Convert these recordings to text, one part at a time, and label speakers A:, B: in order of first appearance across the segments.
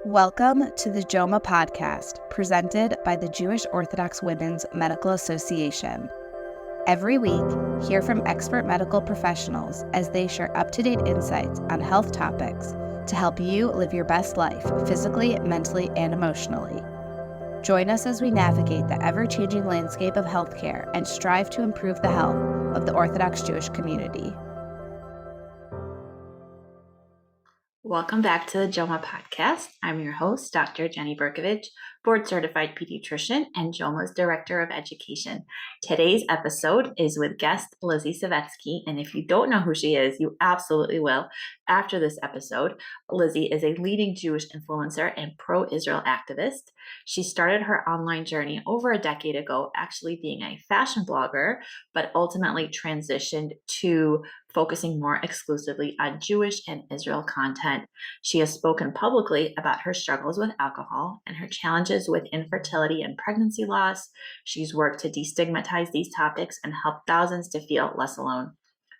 A: Welcome to the JOMA podcast, presented by the Jewish Orthodox Women's Medical Association. Every week, hear from expert medical professionals as they share up-to-date insights on health topics to help you live your best life physically, mentally, and emotionally. Join us as we navigate the ever-changing landscape of healthcare and strive to improve the health of the Orthodox Jewish community.
B: Welcome back to the JOMA podcast. I'm your host, Dr. Jenny Berkovich, board-certified pediatrician and JOMA's Director of Education. Today's episode is with guest Lizzy Savetsky, and if you don't know who she is, you absolutely will after this episode. Lizzy is a leading Jewish influencer and pro-Israel activist. She started her online journey over a decade ago, actually being a fashion blogger, but ultimately transitioned to focusing more exclusively on Jewish and Israel content. She has spoken publicly about her struggles with alcohol and her challenges with infertility and pregnancy loss. She's worked to destigmatize these topics and help thousands to feel less alone.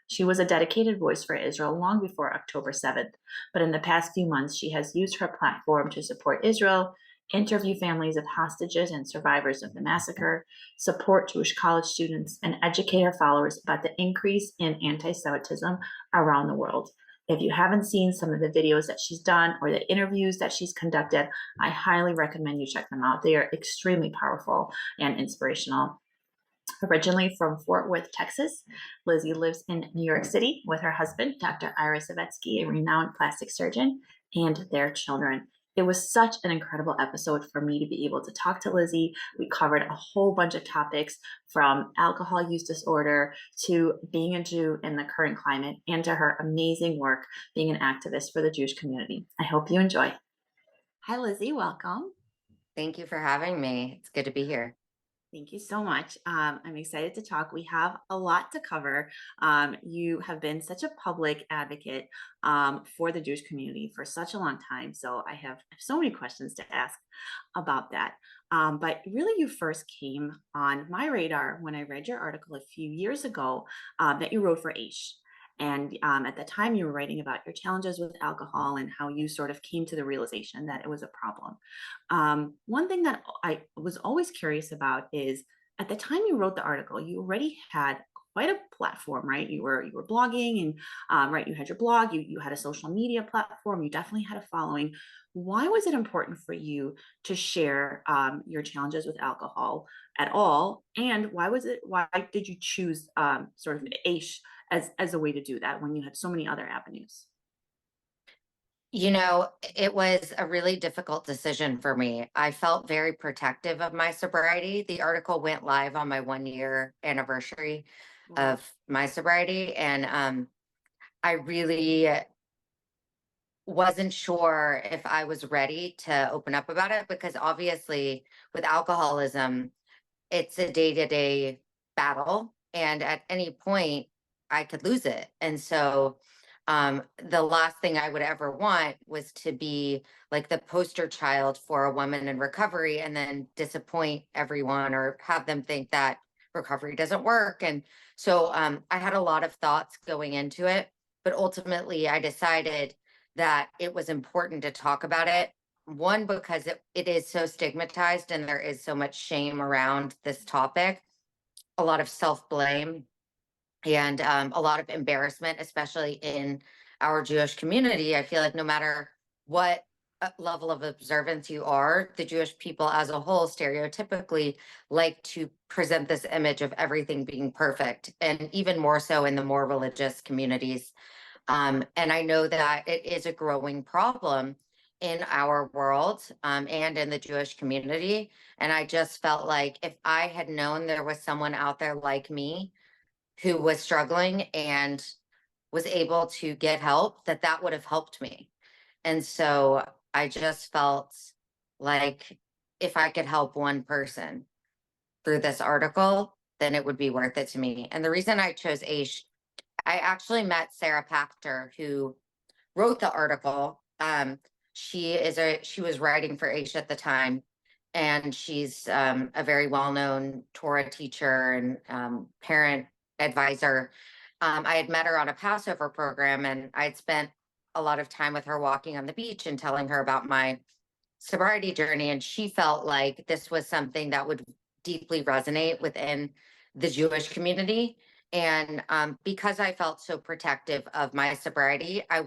B: She was a dedicated voice for Israel long before October 7th, but in the past few months, she has used her platform to support Israel, interview families of hostages and survivors of the massacre, support Jewish college students, and educate her followers about the increase in anti-Semitism around the world. If you haven't seen some of the videos that she's done or the interviews that she's conducted, I highly recommend you check them out. They are extremely powerful and inspirational. Originally from Fort Worth, Texas, Lizzy lives in New York City with her husband, Dr. Aish Savetsky, a renowned plastic surgeon, and their children. It was such an incredible episode for me to be able to talk to Lizzy. We covered a whole bunch of topics from alcohol use disorder to being a Jew in the current climate and to her amazing work being an activist for the Jewish community. I hope you enjoy. Hi, Lizzy. Welcome.
C: Thank you for having me. It's good to be here.
B: Thank you so much. I'm excited to talk. We have a lot to cover. You have been such a public advocate for the Jewish community for such a long time. So I have so many questions to ask about that. But really, you first came on my radar when I read your article a few years ago that you wrote for Aish. And at the time, you were writing about your challenges with alcohol and how you sort of came to the realization that it was a problem. One thing that I was always curious about is at the time you wrote the article, you already had quite a platform, right? You were blogging and right, you had your blog, you had a social media platform, you definitely had a following. Why was it important for you to share your challenges with alcohol at all? And why did you choose sort of Aish as a way to do that when you had so many other avenues?
C: You know, it was a really difficult decision for me. I felt very protective of my sobriety. The article went live on my 1 year anniversary
B: Wow.
C: of my sobriety. And I really wasn't sure if I was ready to open up about it because obviously with alcoholism, it's a day-to-day battle. And at any point, I could lose it. And so the last thing I would ever want was to be like the poster child for a woman in recovery and then disappoint everyone or have them think that recovery doesn't work. And so I had a lot of thoughts going into it, but ultimately I decided that it was important to talk about it. One, because it is so stigmatized and there is so much shame around this topic, a lot of self-blame and a lot of embarrassment, especially in our Jewish community. I feel like no matter what level of observance you are, the Jewish people as a whole stereotypically like to present this image of everything being perfect, and even more so in the more religious communities. And I know that it is a growing problem in our world and in the Jewish community. And I just felt like if I had known there was someone out there like me who was struggling and was able to get help, that would have helped me. And so I just felt like if I could help one person through this article, then it would be worth it to me. And the reason I chose Aish, I actually met Sarah Pachter, who wrote the article. She was writing for Aish at the time, and she's a very well-known Torah teacher and parent advisor. I had met her on a Passover program, and I'd spent a lot of time with her walking on the beach and telling her about my sobriety journey, and she felt like this was something that would deeply resonate within the Jewish community. And because I felt so protective of my sobriety, I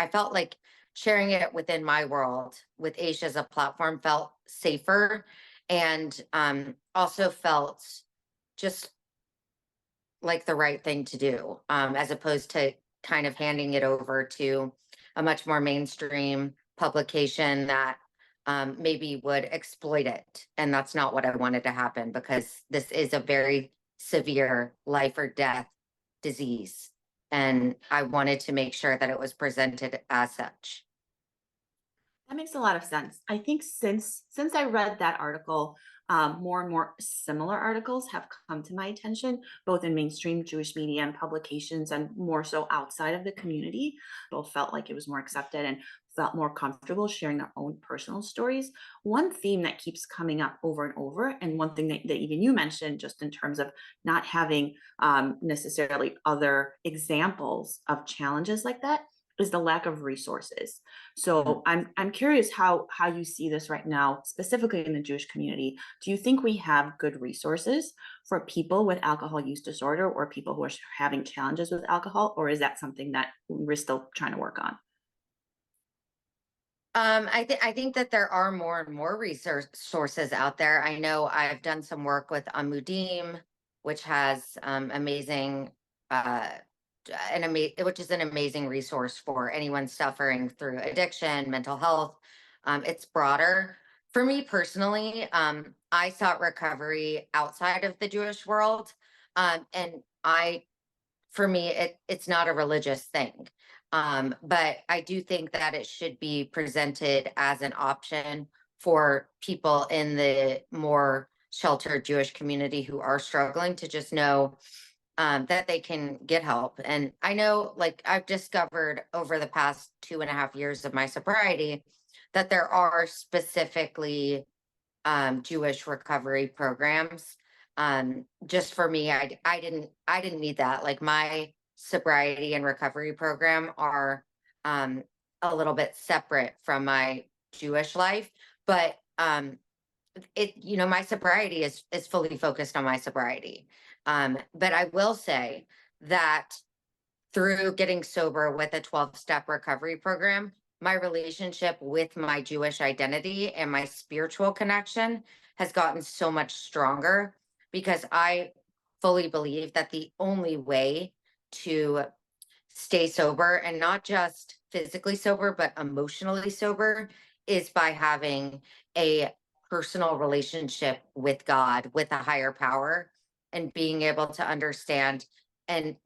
C: felt like sharing it within my world with Aish as a platform felt safer, and also felt just like the right thing to do, as opposed to kind of handing it over to a much more mainstream publication that maybe would exploit it. And that's not what I wanted to happen, because this is a very severe life or death disease. And I wanted to make sure that it was presented as such.
B: That makes a lot of sense. I think since I read that article, more and more similar articles have come to my attention, both in mainstream Jewish media and publications, and more so outside of the community. People felt like it was more accepted and felt more comfortable sharing their own personal stories. One theme that keeps coming up over and over, and one thing that even you mentioned, just in terms of not having necessarily other examples of challenges like that, is the lack of resources. So I'm curious how you see this right now, specifically in the Jewish community. Do you think we have good resources for people with alcohol use disorder or people who are having challenges with alcohol, or is that something that we're still trying to work on?
C: I think that there are more and more resource sources out there. I know I've done some work with Amudim, which has amazing, which is an amazing resource for anyone suffering through addiction, mental health. It's broader. For me personally, I sought recovery outside of the Jewish world, and for me, it's not a religious thing. But I do think that it should be presented as an option for people in the more sheltered Jewish community who are struggling to just know that they can get help. And I know, like, I've discovered over the past 2.5 years of my sobriety that there are specifically Jewish recovery programs. Just for me, I didn't need that. Like, my sobriety and recovery program are a little bit separate from my Jewish life, but my sobriety is fully focused on my sobriety. But I will say that through getting sober with a 12-step recovery program, my relationship with my Jewish identity and my spiritual connection has gotten so much stronger, because I fully believe that the only way to stay sober, and not just physically sober, but emotionally sober, is by having a personal relationship with God, with a higher power, and being able to understand and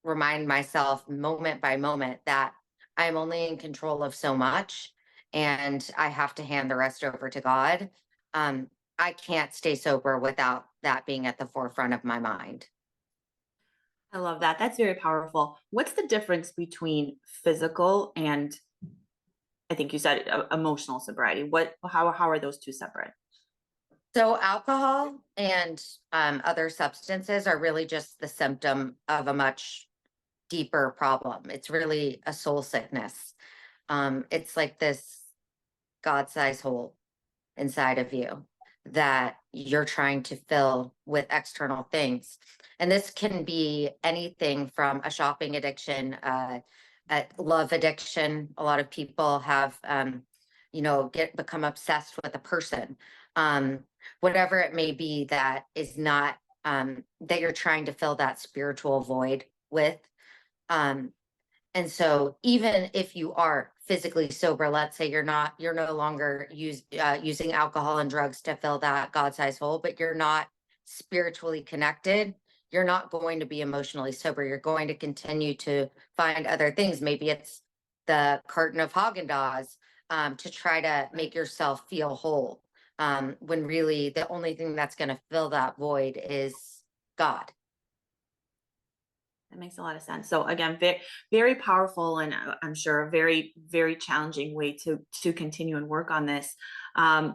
C: remind myself moment by moment that I'm only in control of so much, and I have to hand the rest over to God. Um, I can't stay sober without that being at the forefront of my mind.
B: I love that. That's very powerful. What's the difference between physical and, I think you said, emotional sobriety? How are those two separate?
C: So alcohol and other substances are really just the symptom of a much deeper problem. It's really a soul sickness. It's like this God-sized hole inside of you that you're trying to fill with external things. And this can be anything from a shopping addiction, a love addiction. A lot of people have, become obsessed with a person, whatever it may be that is not, that you're trying to fill that spiritual void with. Um, and so even if you are physically sober, let's say you're no longer using alcohol and drugs to fill that God-sized hole, but you're not spiritually connected, you're not going to be emotionally sober. You're going to continue to find other things. Maybe it's the carton of Haagen-Dazs, to try to make yourself feel whole. When really the only thing that's going to fill that void is God.
B: That makes a lot of sense. So again, very, very powerful, and I'm sure a very, very challenging way to continue and work on this.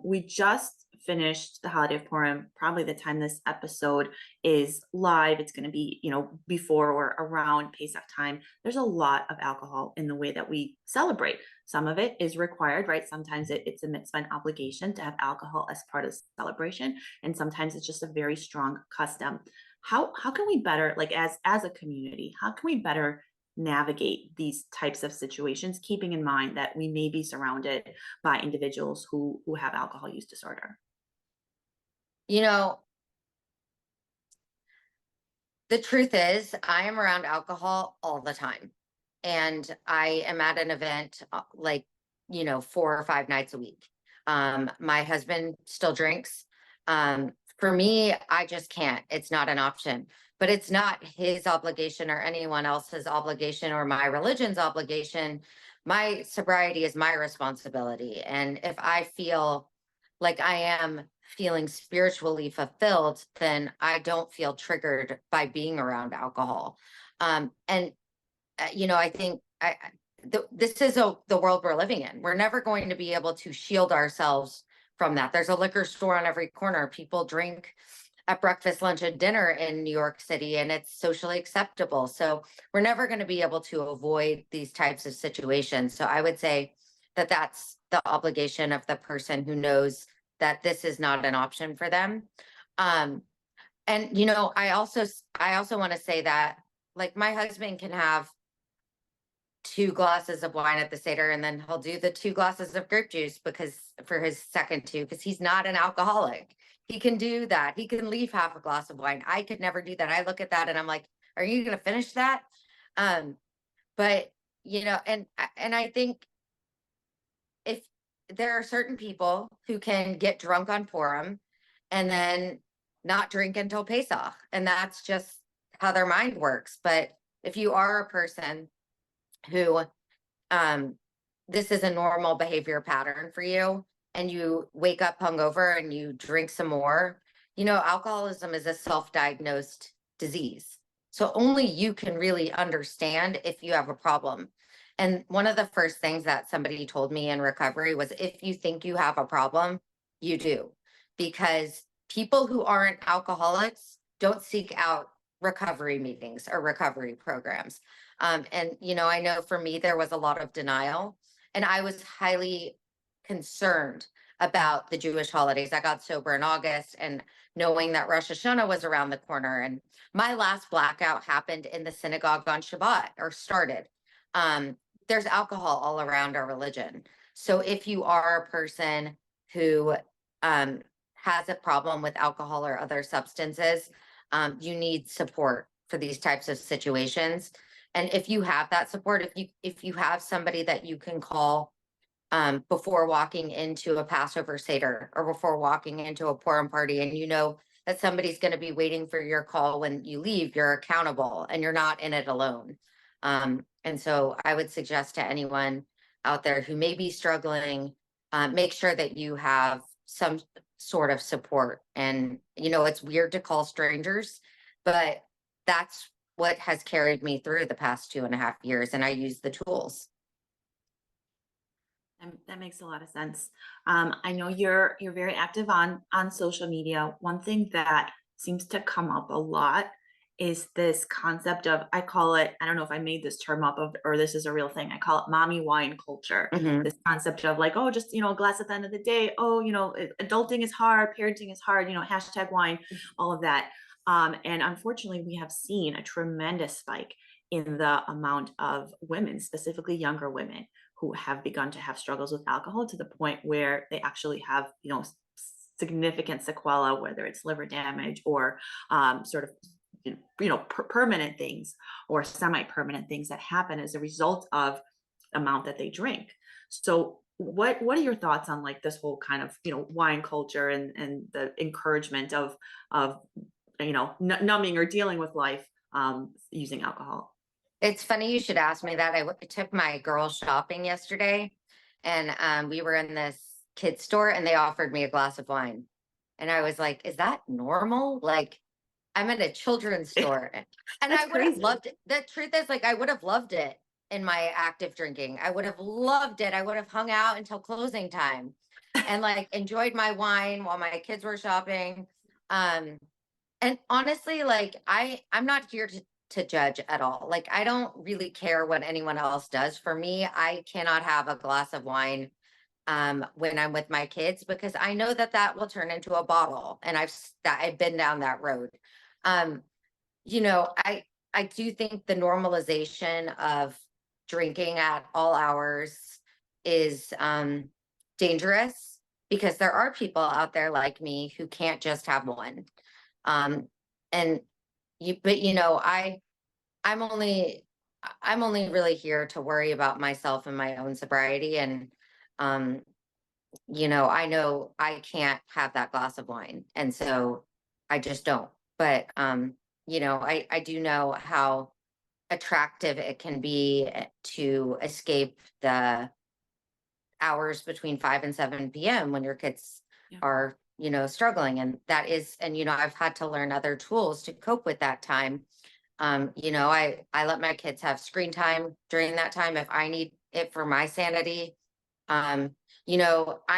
B: We just finished the holiday of Purim. Probably the time this episode is live, it's going to be, before or around Pesach time. There's a lot of alcohol in the way that we celebrate. Some of it is required, right? Sometimes it's a mitzvah, an obligation to have alcohol as part of the celebration. And sometimes it's just a very strong custom. How can we better, like as a community, how can we better navigate these types of situations, keeping in mind that we may be surrounded by individuals who have alcohol use disorder?
C: You know, the truth is, I am around alcohol all the time. And I am at an event like, 4 or 5 nights a week. My husband still drinks. For me, I just can't. It's not an option. But it's not his obligation or anyone else's obligation or my religion's obligation. My sobriety is my responsibility. And if I feel like I am feeling spiritually fulfilled, then I don't feel triggered by being around alcohol. And I think this is the world we're living in. We're never going to be able to shield ourselves from that. There's a liquor store on every corner. People drink at breakfast, lunch, and dinner in New York City, and it's socially acceptable. So we're never going to be able to avoid these types of situations. So I would say that that's the obligation of the person who knows that this is not an option for them. And I also want to say that, like, my husband can have 2 glasses of wine at the Seder, and then he'll do the 2 glasses of grape juice because for his second two, because he's not an alcoholic. He can do that. He can leave half a glass of wine. I could never do that. I look at that and I'm like, are you going to finish that? But and I think if there are certain people who can get drunk on Purim and then not drink until Pesach, and that's just how their mind works. But if you are a person who this is a normal behavior pattern for you, and you wake up hungover and you drink some more, alcoholism is a self-diagnosed disease. So only you can really understand if you have a problem. And one of the first things that somebody told me in recovery was, if you think you have a problem, you do. Because people who aren't alcoholics don't seek out recovery meetings or recovery programs. I know for me, there was a lot of denial, and I was highly concerned about the Jewish holidays. I got sober in August, and knowing that Rosh Hashanah was around the corner, and my last blackout happened in the synagogue on Shabbat, or started. There's alcohol all around our religion. So if you are a person who has a problem with alcohol or other substances, you need support for these types of situations. And if you have that support, if you have somebody that you can call before walking into a Passover Seder or before walking into a Purim party, and you know that somebody's going to be waiting for your call when you leave, you're accountable and you're not in it alone. And so I would suggest to anyone out there who may be struggling, make sure that you have some sort of support. And, it's weird to call strangers, but that's what has carried me through the past 2.5 years. And I use the tools.
B: And that makes a lot of sense. I know you're very active on social media. One thing that seems to come up a lot is this concept of, I call it, I don't know if I made this term up or this is a real thing. I call it mommy wine culture.
C: Mhm.
B: This concept of like, oh, just, a glass at the end of the day. Oh, adulting is hard, parenting is hard, hashtag wine, all of that. And unfortunately, we have seen a tremendous spike in the amount of women, specifically younger women, who have begun to have struggles with alcohol to the point where they actually have, significant sequela, whether it's liver damage or sort of, permanent things or semi-permanent things that happen as a result of amount that they drink. So what are your thoughts on like this whole kind of, wine culture and the encouragement of numbing or dealing with life using alcohol?
C: It's funny you should ask me that. I took my girls shopping yesterday, and we were in this kids store, and they offered me a glass of wine. And I was like, is that normal? Like, I'm in a children's store. And
B: That's
C: I would have
B: crazy.
C: loved it. The truth is, like, I would have loved it in my active drinking. I would have loved it. I would have hung out until closing time and like enjoyed my wine while my kids were shopping. And honestly, like, I'm not here to judge at all. Like, I don't really care what anyone else does. For me, I cannot have a glass of wine when I'm with my kids, because I know that that will turn into a bottle, and I've been down that road. Um, I do think the normalization of drinking at all hours is dangerous, because there are people out there like me who can't just have one. Um, and but I'm only I'm only really here to worry about myself and my own sobriety. And um, I know I can't have that glass of wine. And so I just don't. But I do know how attractive it can be to escape the hours between 5 and 7 p.m. when your kids
B: Yeah.
C: are, struggling. And that is, and, I've had to learn other tools to cope with that time. I let my kids have screen time during that time if I need it for my sanity. I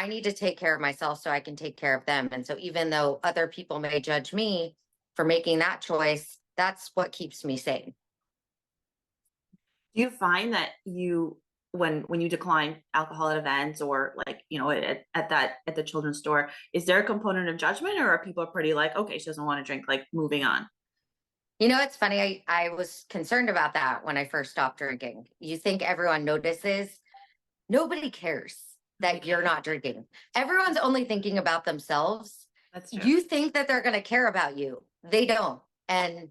C: need to take care of myself so I can take care of them. And so even though other people may judge me for making that choice, that's what keeps me sane.
B: Do you find that when you decline alcohol at events, or like, at the children's store, is there a component of judgment, or are people pretty like, okay, she doesn't want to drink, like moving on?
C: It's funny. I was concerned about that when I first stopped drinking. You think everyone notices? Nobody cares that you're not drinking. Everyone's only thinking about themselves.
B: That's true.
C: You think that they're going to care about you. They don't. And,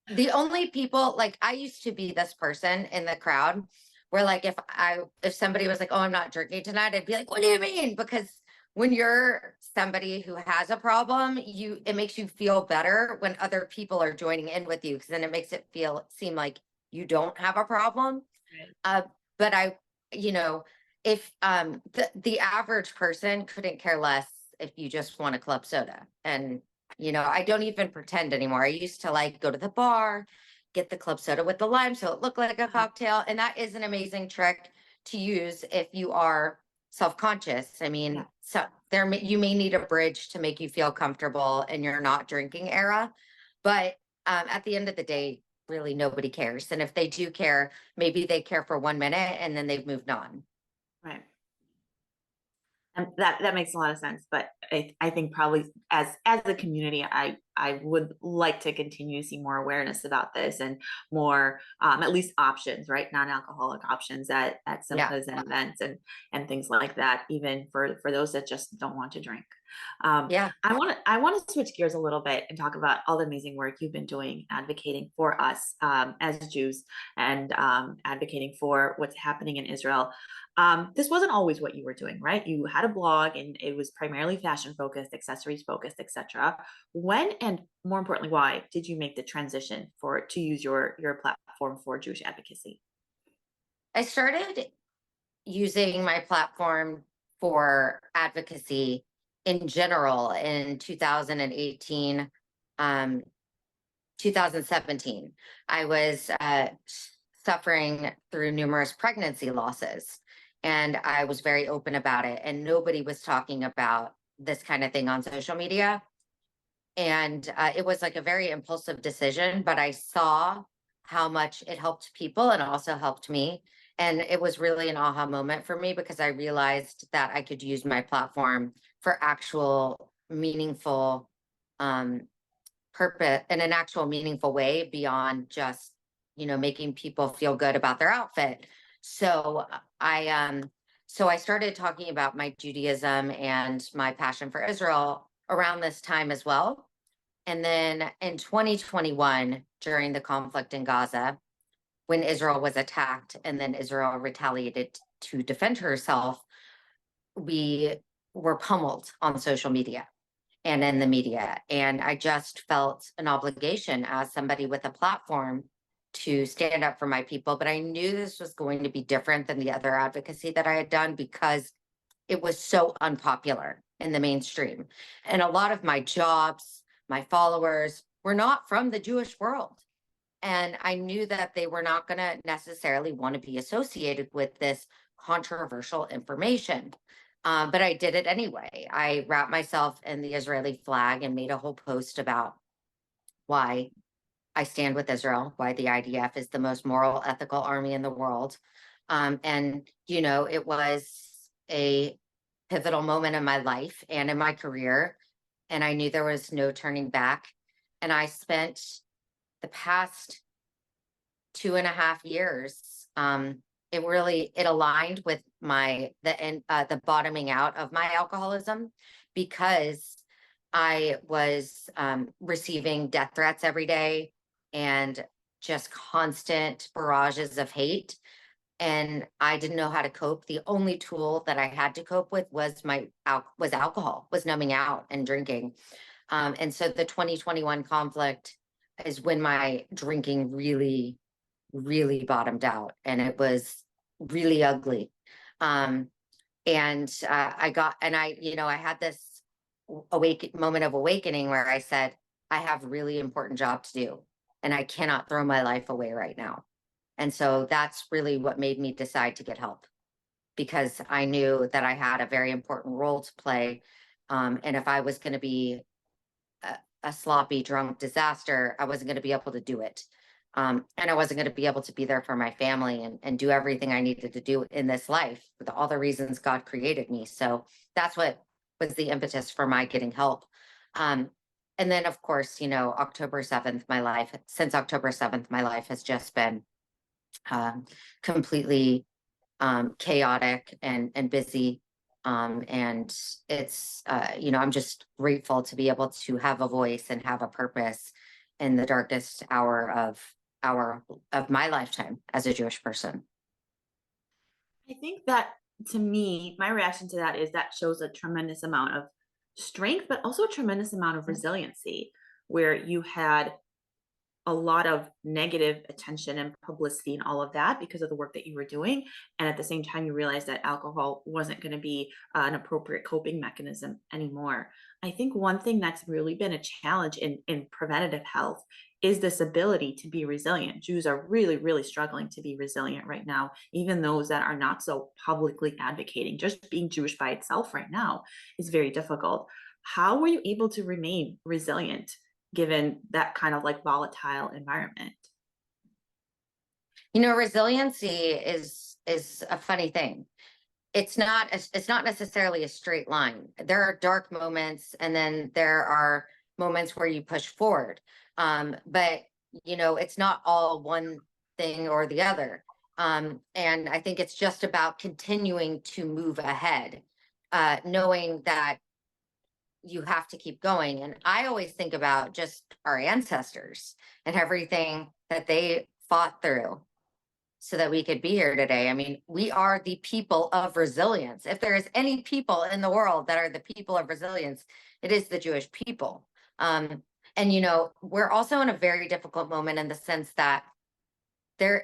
C: the only people, like, I used to be this person in the crowd where, like, if somebody was like, oh, I'm not drinking tonight, I'd be like, what do you mean? Because when you're somebody who has a problem, it makes you feel better when other people are joining in with you, because then it makes it seem like you don't have a problem.
B: Right.
C: But if the average person couldn't care less if you just want a club soda. And I don't even pretend anymore. I used to like go to the bar, get the club soda with the lime so it looked like a cocktail, and that is an amazing trick to use if you are self-conscious. I mean, so you may need a bridge to make you feel comfortable in your not drinking era, but at the end of the day, really nobody cares. And if they do care, maybe they care for 1 minute and then they've moved on.
B: Right. And that makes a lot of sense. But I think probably as a community, I would like to continue to see more awareness about this, and more at least options, right? Non-alcoholic options at
C: Yeah.
B: SIMPAs and events, and things like that, even for those that just don't want to drink.
C: Yeah.
B: I want to switch gears a little bit and talk about all the amazing work you've been doing advocating for us as Jews, and advocating for what's happening in Israel. This wasn't always what you were doing, right? You had a blog, and it was primarily fashion focused, accessories focused, etc. When, and more importantly, why did you make the transition to use your platform for Jewish advocacy?
C: I started using my platform for advocacy in general in 2018, um, 2017. I was suffering through numerous pregnancy losses, and I was very open about it, and nobody was talking about this kind of thing on social media. And it was like a very impulsive decision, but I saw how much it helped people and also helped me. And it was really an aha moment for me, because I realized that I could use my platform for actual meaningful um, purpose, in an actual meaningful way, beyond just, making people feel good about their outfit. So I started talking about my Judaism and my passion for Israel around this time as well. And then in 2021, during the conflict in Gaza, when Israel was attacked and then Israel retaliated to defend herself, we were pummeled on social media and in the media. And I just felt an obligation as somebody with a platform to stand up for my people. But I knew this was going to be different than the other advocacy that I had done, because it was so unpopular in the mainstream. And a lot of my jobs, my followers, were not from the Jewish world. And I knew that they were not going to necessarily want to be associated with this controversial information. But I did it anyway. I wrapped myself in the Israeli flag and made a whole post about why I stand with Israel, why the IDF is the most moral, ethical army in the world. And, it was a pivotal moment in my life and in my career. And I knew there was no turning back. And I spent the past 2.5 years, it aligned with the bottoming out of my alcoholism, because I was receiving death threats every day and just constant barrages of hate. And I didn't know how to cope. The only tool that I had to cope with was alcohol, was numbing out and drinking. And so the 2021 conflict is when my drinking really, really bottomed out, and it was really ugly. I had this moment of awakening where I said, I have a really important job to do, and I cannot throw my life away right now. And so that's really what made me decide to get help, because I knew that I had a very important role to play. And if I was going to be a sloppy drunk disaster, I wasn't going to be able to do it. And I wasn't going to be able to be there for my family and do everything I needed to do in this life with all the reasons God created me. So that's what was the impetus for my getting help. And then, of course, since October 7th, my life has just been completely chaotic and busy. And it's, I'm just grateful to be able to have a voice and have a purpose in the darkest hour of my lifetime as a Jewish person.
B: I think that, to me, my reaction to that is that shows a tremendous amount of strength, but also a tremendous amount of resiliency, where you had a lot of negative attention and publicity and all of that because of the work that you were doing. And at the same time, you realized that alcohol wasn't going to be an appropriate coping mechanism anymore. I think one thing that's really been a challenge in preventative health is this ability to be resilient. Jews are really, really struggling to be resilient right now, even those that are not so publicly advocating. Just being Jewish by itself right now is very difficult. How were you able to remain resilient given that kind of like volatile environment?
C: Resiliency is a funny thing. It's not necessarily a straight line. There are dark moments, and then there are moments where you push forward. But it's not all one thing or the other. And I think it's just about continuing to move ahead, knowing that you have to keep going. And I always think about just our ancestors and everything that they fought through so that we could be here today. I mean, we are the people of resilience. If there is any people in the world that are the people of resilience, it is the Jewish people. And we're also in a very difficult moment in the sense that there's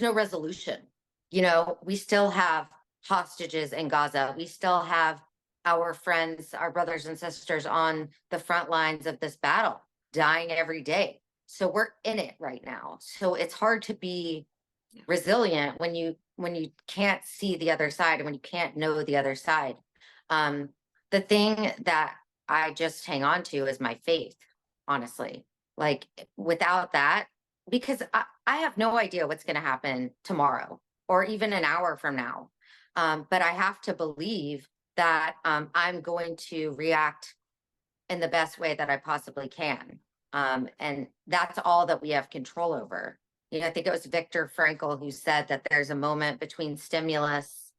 C: no resolution. We still have hostages in Gaza. We still have our friends, our brothers and sisters on the front lines of this battle, dying every day. So we're in it right now. So it's hard to be resilient when you can't see the other side and when you can't know the other side. The thing that I just hang on to is my faith, honestly. Like, without that, because I have no idea what's going to happen tomorrow or even an hour from now. But I have to believe that I'm going to react in the best way that I possibly can. And that's all that we have control over. I think it was Viktor Frankl who said that there's a moment between stimulus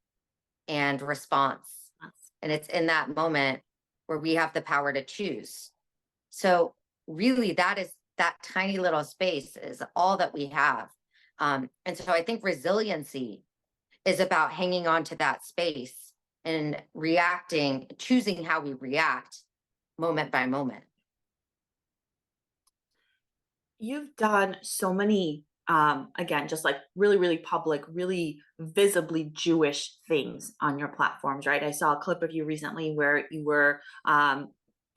C: and response. And it's in that moment where we have the power to choose. So really, that tiny little space is all that we have. And so I think resiliency is about hanging on to that space and choosing how we react moment by moment.
B: You've done so many, again, just like really, really public, really visibly Jewish things on your platforms, right? I saw a clip of you recently where you were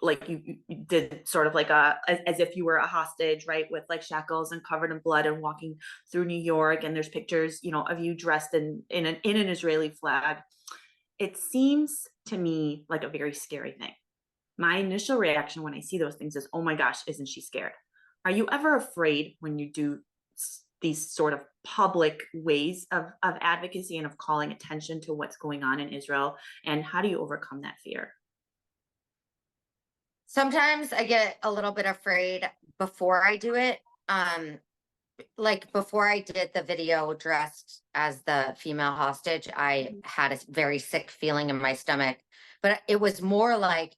B: like you did sort of like as if you were a hostage, right, with like shackles and covered in blood and walking through New York, and there's pictures of you dressed in an Israeli flag. It seems to me like a very scary thing. My initial reaction when I see those things is, oh my gosh, isn't she scared? Are you ever afraid when you do these sort of public ways of advocacy and of calling attention to what's going on in Israel? And how do you overcome that fear?
C: Sometimes I get a little bit afraid before I do it. Like before I did the video dressed as the female hostage, I had a very sick feeling in my stomach. But it was more like,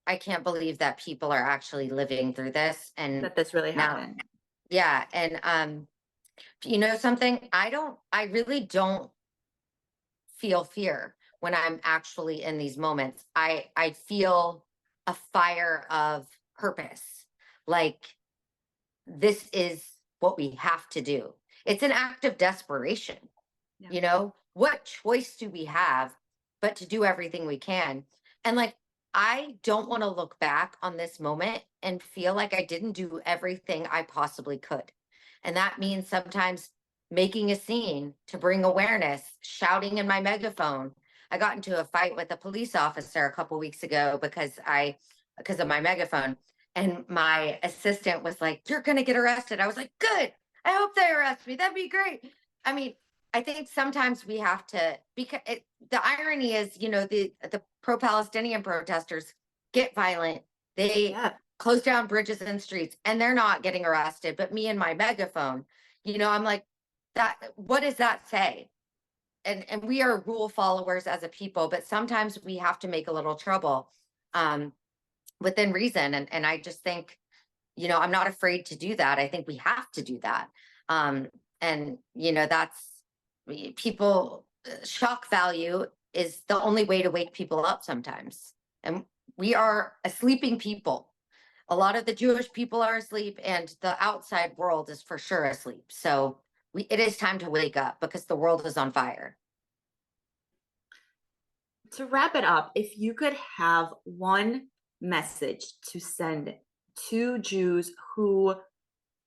C: I can't believe that people are actually living through this. And
B: That this really
C: now,
B: happened?
C: yeah. And you know something? I really don't feel fear when I'm actually in these moments. I feel a fire of purpose. Like, this is what we have to do. It's an act of desperation.
B: Yeah.
C: You know, what choice do we have but to do everything we can? And like, I don't want to look back on this moment and feel like I didn't do everything I possibly could. And that means sometimes making a scene to bring awareness, shouting in my megaphone. I got into a fight with a police officer a couple weeks ago because of my megaphone. And my assistant was like, "You're going to get arrested." I was like, "Good. I hope they arrest me. That'd be great." I mean, I think sometimes we have to, because the irony is, you know, the pro-Palestinian protesters get violent. They
B: Yeah.
C: close down bridges and streets, and they're not getting arrested. But me and my megaphone, you know, I'm like, that. What does that say? And we are rule followers as a people, but sometimes we have to make a little trouble within reason. And I just think, you know, I'm not afraid to do that. I think we have to do that. And you know, that's people, shock value is the only way to wake people up sometimes. And we are a sleeping people. A lot of the Jewish people are asleep, and the outside world is for sure asleep. So it is time to wake up because the world is on fire.
B: To wrap it up, if you could have one message to send to Jews who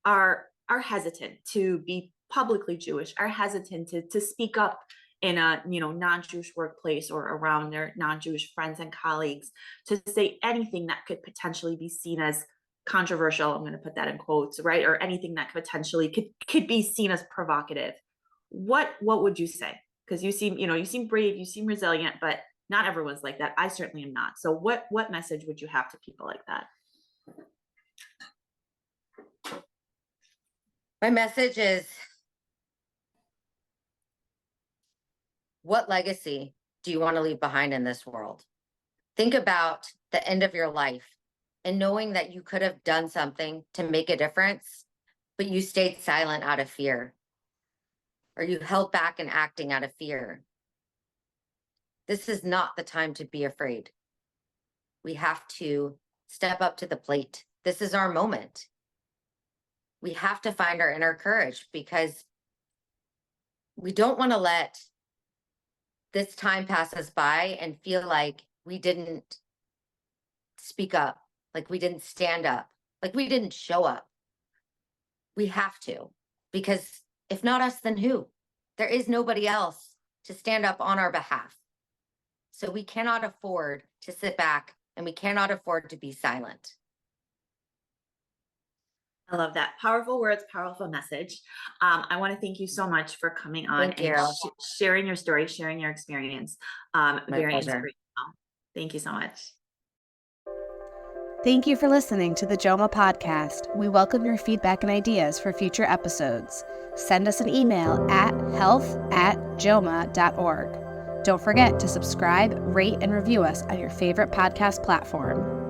B: are hesitant to be publicly Jewish, are hesitant to speak up in a non-Jewish workplace or around their non-Jewish friends and colleagues, to say anything that could potentially be seen as controversial, I'm going to put that in quotes, right, or anything that potentially could be seen as provocative, what would you say? Because you seem brave, you seem resilient, but not everyone's like that. I certainly am not. So what message would you have to people like that?
C: My message is, what legacy do you want to leave behind in this world? Think about the end of your life and knowing that you could have done something to make a difference, but you stayed silent out of fear, or you held back in acting out of fear. This is not the time to be afraid. We have to step up to the plate. This is our moment. We have to find our inner courage, because we don't want to let this time pass us by and feel like we didn't speak up, like we didn't stand up, like we didn't show up. We have to, because if not us, then who? There is nobody else to stand up on our behalf. So we cannot afford to sit back, and we cannot afford to be silent.
B: I love that. Powerful words, powerful message. I want to thank you so much for coming on
C: Thank you.
B: sharing your story, sharing your experience.
C: My
B: Very
C: pleasure.
B: inspirational. Thank you so much.
A: Thank you for listening to the JOMA podcast. We welcome your feedback and ideas for future episodes. Send us an email at health@joma.org. Don't forget to subscribe, rate, and review us on your favorite podcast platform.